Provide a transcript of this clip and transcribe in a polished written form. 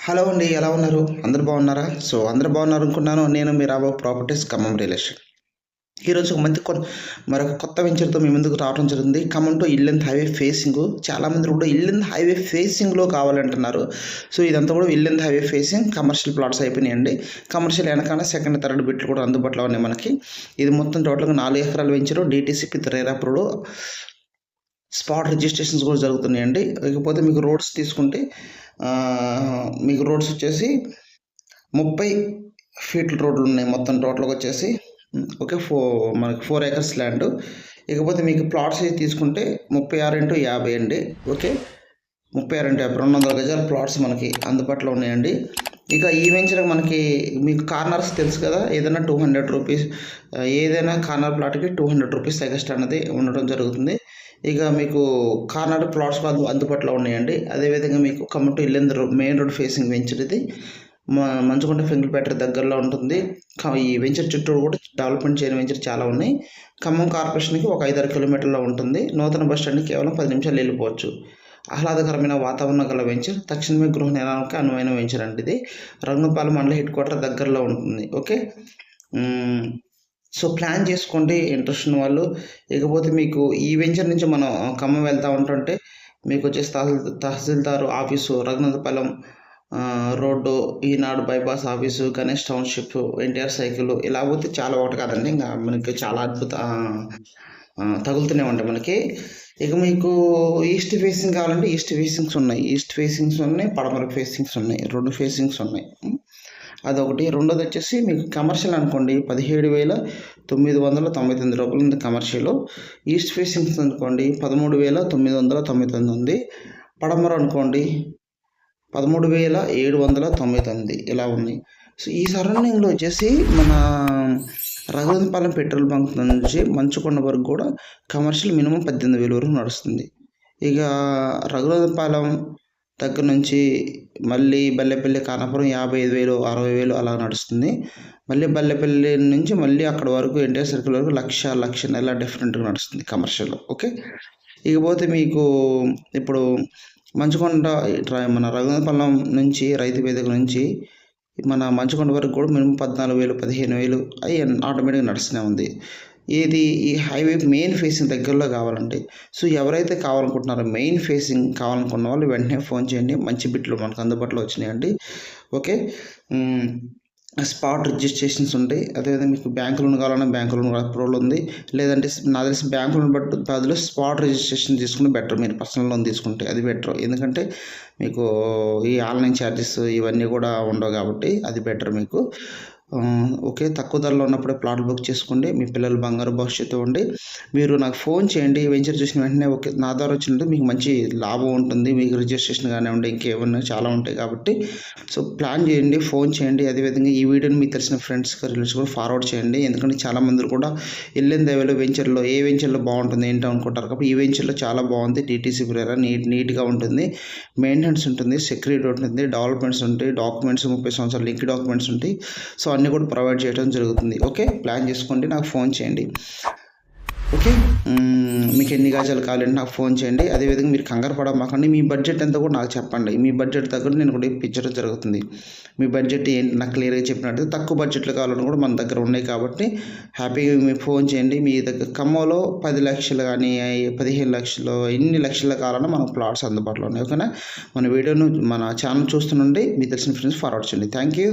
Hello అండి, ఎలా ఉన్నారు? అందరూ బాగున్నారా? అందరూ బాగున్నారు అనుకున్నాను. నేను మీ రాబో ప్రాపర్టీస్ ఖమ్మం రియల్ ఎస్టేట్. ఈరోజు ఒక మరొక కొత్త వెంచర్తో మీ ముందుకు రావడం జరిగింది. Khammam to Yellandu highway facing. చాలామంది కూడా ఇల్లెంత్ హైవే ఫేసింగ్లో కావాలంటున్నారు. ఇదంతా కూడా Yellandu highway facing commercial plots అయిపోయినాయండి. కమర్షియల్ వెనకాల సెకండ్ థర్డ్ బిట్లు కూడా అందుబాటులో ఉన్నాయి మనకి. ఇది మొత్తం టోటల్గా 4 ఎకరాల venture. DTCP RERA approved. Spot registrations కూడా జరుగుతున్నాయండి. ఇకపోతే మీకు రోడ్స్ తీసుకుంటే మీకు రోడ్స్ వచ్చేసి 30 ఫీట్ల రోడ్లు ఉన్నాయి మొత్తం టోటల్గా వచ్చేసి. ఓకే, మనకి 4 ఎకర్స్ ల్యాండ్. ఇకపోతే మీకు ప్లాట్స్ తీసుకుంటే 36x50 అండి. ఓకే, 36x50 200 గజాల ప్లాట్స్ మనకి అందుబాటులో ఉన్నాయండి. ఇక ఈ వెంచర్ మనకి మీకు కార్నర్స్ తెలుసు కదా, ఏదైనా 200 రూపీస్, ఏదైనా కార్నర్ ప్లాట్కి 200 రూపీస్ ఎక్స్ట్రా అనేది ఉండడం జరుగుతుంది. ఇక మీకు కార్నర్ ప్లాట్స్ అందుబాటులో ఉన్నాయండి. అదేవిధంగా మీకు Khammam to Yellandu main road facing venture ఇది. మంచుకొండ ఫింగిల్పేట దగ్గరలో ఉంటుంది. ఈ వెంచర్ చుట్టూ కూడా డెవలప్మెంట్ చేయని వెంచర్ చాలా ఉన్నాయి. ఖమ్మం కార్పొరేషన్కి ఒక 5-6 కిలోమీటర్లో ఉంటుంది. నూతన బస్ స్టాండ్కి కేవలం 10 నిమిషాలు వెళ్ళిపోవచ్చు. ఆహ్లాదకరమైన వాతావరణం గల వెంచర్, తక్షణమే గృహ నిర్మాణానికి అనువైన వెంచర్ అండి ఇది. రంగంపాలెం మండల హెడ్ క్వార్టర్ దగ్గరలో ఉంటుంది. ఓకే, ప్లాన్ చేసుకోండి ఇంట్రెస్ట్ ఉన్న వాళ్ళు. ఇకపోతే మీకు ఈ వెంచర్ నుంచి మనం ఖమ్మం వెళ్తూ ఉంటుంటే మీకు వచ్చేసి tahsildar office, Raghunathapalem road, Eenadu bypass office, Ganesh township, NTR cycle, ఇలా పోతే చాలా ఒకటి కాదండి. ఇంకా మనకి చాలా తగులుతూనే ఉంటాయి మనకి. ఇక మీకు ఈస్ట్ ఫేసింగ్ కావాలంటే ఈస్ట్ ఫేసింగ్స్ ఉన్నాయి. ఈస్ట్ ఫేసింగ్స్ ఉన్నాయి, పడమర ఫేసింగ్స్ ఉన్నాయి. 2 ఫేసింగ్స్ ఉన్నాయి. అదొకటి. రెండోది వచ్చేసి మీకు కమర్షియల్ అనుకోండి 17,999 రూపాయలు ఉంది కమర్షియల్. ఈస్ట్ ఫేసింగ్స్ అనుకోండి 13,999 ఉంది. పడమర అనుకోండి 13,799 ఇలా ఉంది. ఈ సరౌండింగ్లో వచ్చేసి మన రఘునాథపాలెం పెట్రోల్ బంక్ నుంచి మంచుకొండ వరకు కూడా కమర్షియల్ మినిమం 18,000 వరకు నడుస్తుంది. ఇక రఘునాథపాలెం దగ్గర నుంచి మళ్ళీ బల్లెపల్లి కానాపురం 55,000 60,000 అలా నడుస్తుంది. మళ్ళీ బల్లెపల్లి నుంచి మళ్ళీ అక్కడ వరకు ఎన్టీఆర్ సర్కిల్ వరకు 1,00,000 ఇలా డిఫరెంట్గా నడుస్తుంది కమర్షియల్. ఓకే, ఇకపోతే మీకు ఇప్పుడు మంచుకొండ మన రఘునాథపాలెం నుంచి రైతు వేదిక నుంచి మన మంచుకొండ వరకు కూడా మినిమం 14,000 15,000 అవి ఆటోమేటిక్గా నడుస్తూనే ఉంది. ఈ హైవే మెయిన్ ఫేసింగ్ దగ్గరలో కావాలండి. ఎవరైతే కావాలనుకుంటున్నారో మెయిన్ ఫేసింగ్ కావాలనుకున్న వాళ్ళు వెంటనే ఫోన్ చేయండి. మంచి బిట్లు మనకు అందుబాటులో వచ్చినాయండి. ఓకే, స్పాట్ రిజిస్ట్రేషన్స్ ఉంటాయి. అదేవిధంగా మీకు బ్యాంకు లోన్ కావాలన్నా బ్యాంకు లోన్ అప్రూవల్ ఉంది. లేదంటే నాకు తెలిసి బ్యాంకు లోన్ బదులు స్పాట్ రిజిస్ట్రేషన్ తీసుకుని బెటర్. మీరు పర్సనల్ లోన్ తీసుకుంటే అది బెటర్. ఎందుకంటే మీకు ఈ ఆన్లైన్ ఛార్జెస్ ఇవన్నీ కూడా ఉండవు కాబట్టి అది బెటర్ మీకు. ఓకే, తక్కువ ధరలో ఉన్నప్పుడే ప్లాట్ బుక్ చేసుకోండి. మీ పిల్లలు బంగారు భవిష్యత్తు ఉండి మీరు నాకు ఫోన్ చేయండి. వెంచర్ చూసిన వెంటనే ఓకే నా ద్వారా వచ్చినట్టు మీకు మంచి లాభం ఉంటుంది. మీకు రిజిస్ట్రేషన్ కానివ్వండి ఇంకేమన్నా చాలా ఉంటాయి కాబట్టి ప్లాన్ చేయండి, ఫోన్ చేయండి. అదేవిధంగా ఈ వీడియోని మీకు తెలిసిన ఫ్రెండ్స్కి రిలేటివ్స్ కూడా ఫార్వర్డ్ చేయండి. ఎందుకంటే చాలామంది కూడా ఇల్లెంత్ హైవేలో వెంచర్లో ఏ వెంచర్లో బాగుంటుంది ఏంటో అనుకుంటారు కాబట్టి ఈ వెంచర్లో చాలా బాగుంది. DTCP రేరా నీట్గా ఉంటుంది, మెయింటెనెన్స్ ఉంటుంది, సెక్యూరిటీ ఉంటుంది, డెవలప్మెంట్స్ ఉంటాయి, డాక్యుమెంట్స్ 30 సంవత్సరాలు లింక్ డాక్యుమెంట్స్ ఉంటాయి. అన్నీ కూడా ప్రొవైడ్ చేయడం జరుగుతుంది. ఓకే, ప్లాన్ చేసుకోండి, నాకు ఫోన్ చేయండి. ఓకే, మీకు ఎన్ని గజాలు కావాలంటే నాకు ఫోన్ చేయండి. అదేవిధంగా మీరు కంగారు పడమాకండి. మీ బడ్జెట్ ఎంత కూడా నాకు చెప్పండి. మీ బడ్జెట్ దగ్గర నేను కూడా ఇప్పించడం జరుగుతుంది. మీ బడ్జెట్ ఏంటి నాకు క్లియర్గా చెప్పినట్టు తక్కువ బడ్జెట్లో కావాలని కూడా మన దగ్గర ఉన్నాయి కాబట్టి హ్యాపీగా మీరు ఫోన్ చేయండి. మీ దగ్గర ఖమ్మంలో 10 లక్షలు కానీ 15 లక్షలు ఎన్ని లక్షలు కావాలన్నా మన ప్లాట్స్ అందుబాటులో ఉన్నాయి. ఓకేనా, మన వీడియోను మన ఛానల్ చూస్తుండండి. మీ తెలిసిన ఫ్రెండ్స్ ఫార్వర్డ్ చేయండి. Thank you.